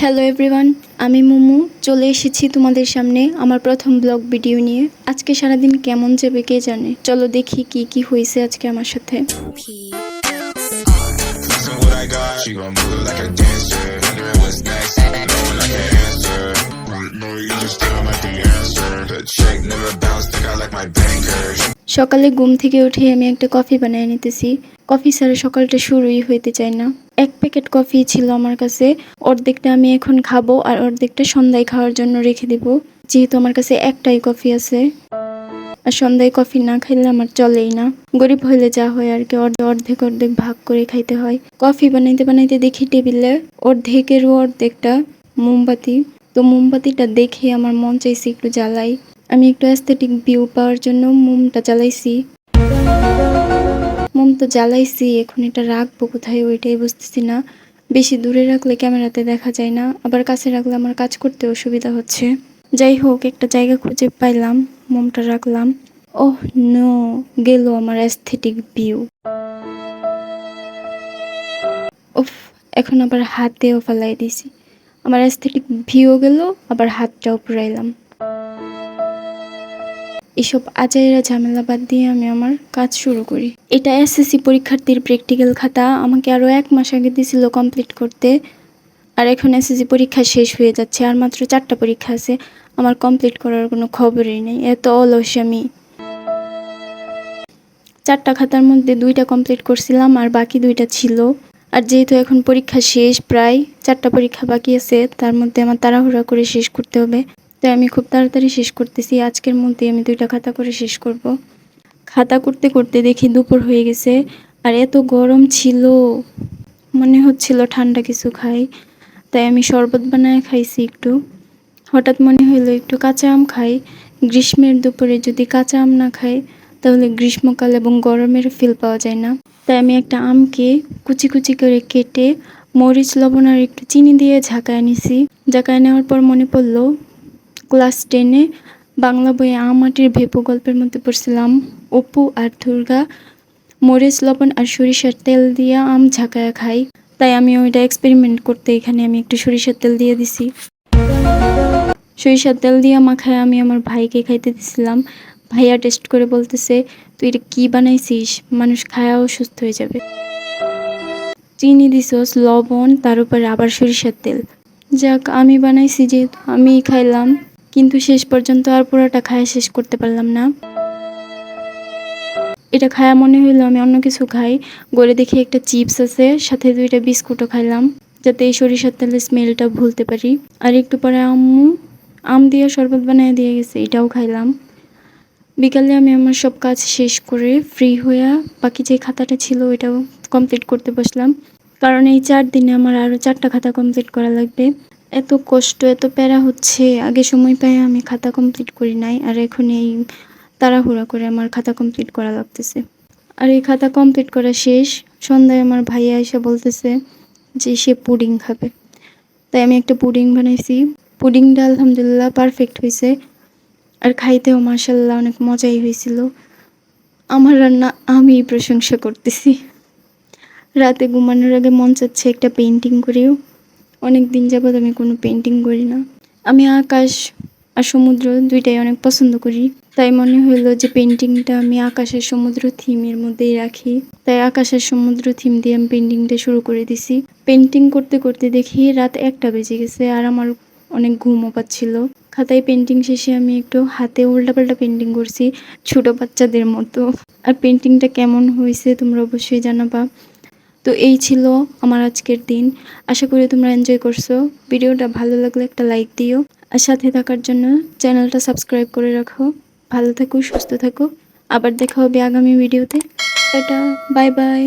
Hello everyone, আমি মুমু চলে এসেছি তোমাদের সামনে আমার প্রথম ব্লগ ভিডিও নিয়ে। আজকে সারাদিন কেমন যাবে কে জানে। চলো দেখি কি কি হয়েছে আজকে আমার সাথে। সকালে ঘুম থেকে উঠে আমি একটা কফি বানিয়ে নিতেছি। কফি ছাড়া সকালটা শুরুই হইতে চায় না। এক প্যাকেট কফি ছিল আমার কাছে, অর্ধেকটা আমি এখন খাবো আর অর্ধেকটা সন্ধ্যায় খাওয়ার জন্য রেখে দিব, যেহেতু আমার কাছে একটাই কফি আছে। আর সন্ধ্যায় কফি না খাইলে আমার চলেই না। গরিব হইলে যা হয় আর কি, অর্ধেক অর্ধেক ভাগ করে খাইতে হয়। কফি বানাইতে বানাইতে দেখি টেবিলে অর্ধেকেরও অর্ধেকটা মোমবাতি। তো মোমবাতিটা দেখে আমার মন চাইছে একটু জ্বালাই। আমি একটু অ্যাস্থেটিক ভিউ পাওয়ার জন্য মোমটা জ্বালাইছি। মোম তো জ্বালাইছি, এখন এটা রাখবো কোথায় ওইটাই বুঝতেছি না। বেশি দূরে রাখলে ক্যামেরাতে দেখা যায় না, আবার কাছে রাখলে আমার কাজ করতে অসুবিধা হচ্ছে। যাই হোক, একটা জায়গা খুঁজে পাইলাম, মোমটা রাখলাম। ওহ নো, গেল আমার অ্যাস্থেটিক ভিউ। উফ, এখন আবার হাতেও ফেলাই দিছি। আমার অ্যাস্থেটিক ভিউ গেল, আবার হাতটাও পুরাইলাম। এসব আজাইরা ঝামেলা বাদ দিয়ে আমি আমার কাজ শুরু করি। এটা এসএসসি পরীক্ষার্থীর প্র্যাকটিক্যাল খাতা, আমাকে আরও 1 মাস আগে দিছিল কমপ্লিট করতে। আর এখন এসএসসি পরীক্ষা শেষ হয়ে যাচ্ছে, আর মাত্র 4টা পরীক্ষা আছে। আমার কমপ্লিট করার কোনো খবরই নেই, এত অলস আমি। 4টা খাতার মধ্যে 2টা কমপ্লিট করছিলাম আর বাকি 2টা ছিল। আর যেহেতু এখন পরীক্ষা শেষ, প্রায় 4টা পরীক্ষা বাকি আছে, তার মধ্যে আমার তাড়াহুড়া করে শেষ করতে হবে। তাই আমি খুব তাড়াতাড়ি শেষ করতেছি, আজকের মধ্যে আমি 2টা খাতা করে শেষ করব। খাতা করতে করতে দেখি দুপুর হয়ে গেছে, আর এত গরম ছিল, মনে হচ্ছিল ঠান্ডা কিছু খাই। তাই আমি শরবত বানায় খাইছি একটু। হঠাৎ মনে হইলো একটু কাঁচা আম খাই। গ্রীষ্মের দুপুরে যদি কাঁচা আম না খাই, তাহলে গ্রীষ্মকাল এবং গরমের ফিল পাওয়া যায় না। তাই আমি একটা আমকে কুচি কুচি করে কেটে মরিচ, লবণ আর একটু চিনি দিয়ে ঝাঁকায় নিছি। ঝাঁকায় নেওয়ার পর মনে পড়লো ক্লাস 10-এ বাংলা বইয়ে আম মাটির ভেপু গল্পের মধ্যে পড়ছিলাম অপু আর দুর্গা মরিচ, লবণ আর সরিষার তেল দিয়ে আম ঝাঁকায়া খাই। তাই আমি ওইটা এক্সপেরিমেন্ট করতে এখানে আমি একটু সরিষার তেল দিয়ে দিছি। সরিষার তেল দিয়ে মাখায় আমি আমার ভাইকে খাইতে দিছিলাম। ভাইয়া টেস্ট করে বলতেছে, তুই এটা কি বানাইছিস, মানুষ খায়াও সুস্থ হয়ে যাবে। চিনি দিছস, লবণ, তার উপরে আবার সরিষার তেল। যাক, আমি বানাইছি যেহেতু আমি খাইলাম, কিন্তু শেষ পর্যন্ত আর পুরোটা খায়া শেষ করতে পারলাম না। এটা খায়া মনে হইলো আমি অন্য কিছু খাই। গড়ে দেখি একটা চিপস আছে, সাথে 2টা বিস্কুটও খাইলাম, যাতে এই সরিষার তেলের স্মেলটা ভুলতে পারি। আর একটু পরে আম্মু আম দিয়ে শরবত বানিয়ে দিয়ে গেছে, এটাও খাইলাম। বিকালে আমি আমার সব কাজ শেষ করে ফ্রি হইয়া বাকি যে খাতাটা ছিল ওইটাও কমপ্লিট করতে বসলাম, কারণ এই 4 দিনে আমার আরও 4টা খাতা কমপ্লিট করা লাগবে। এত কষ্ট, এত প্যারা হচ্ছে, আগে সময় পাই আমি খাতা কমপ্লিট করি নাই, আর এখন এই তাড়াহুড়া করে আমার খাতা কমপ্লিট করা লাগতেছে। আর এই খাতা কমপ্লিট করা শেষ, সন্ধ্যায় আমার ভাইয়া এসে বলতেছে যে সে পুডিং খাবে। তাই আমি একটা পুডিং বানাইছি। পুডিংটা আলহামদুলিল্লাহ পারফেক্ট হয়েছে, আর খাইতেও মাশাআল্লাহ অনেক মজাই হয়েছিল। আমার রান্না আমি প্রশংসা করতেছি। রাতে ঘুমানোর আগে মন চাচ্ছে একটা পেন্টিং করিও। অনেক দিন যাবৎ আমি কোনো পেন্টিং করি না। আমি আকাশ আর সমুদ্র 2টাই অনেক পছন্দ করি, তাই মনে হলো যে পেন্টিংটা আমি আকাশ আর সমুদ্র থিমের মধ্যেই রাখি। তাই আকাশ আর সমুদ্র থিম দিয়ে আমি পেন্টিংটা শুরু করে দিছি। পেন্টিং করতে করতে দেখি রাত 1টা বেজে গেছে, আর আমার অনেক ঘুমও পাচ্ছিল। খাতায় পেন্টিং শেষে আমি একটু হাতে উল্টাপাল্টা পেন্টিং করছি, ছোট বাচ্চাদের মতো। আর পেন্টিংটা কেমন হয়েছে তোমরা অবশ্যই জানাবা। তো এই ছিল আমার আজকের দিন, আশা করি তোমরা এনজয় করছো। ভিডিওটা ভালো লাগলে একটা লাইক দিও, আর সাথে থাকার জন্য চ্যানেলটা সাবস্ক্রাইব করে রাখো। ভালো থাকো, সুস্থ থাকো, আবার দেখা হবে আগামী ভিডিওতে। Tata, bye bye.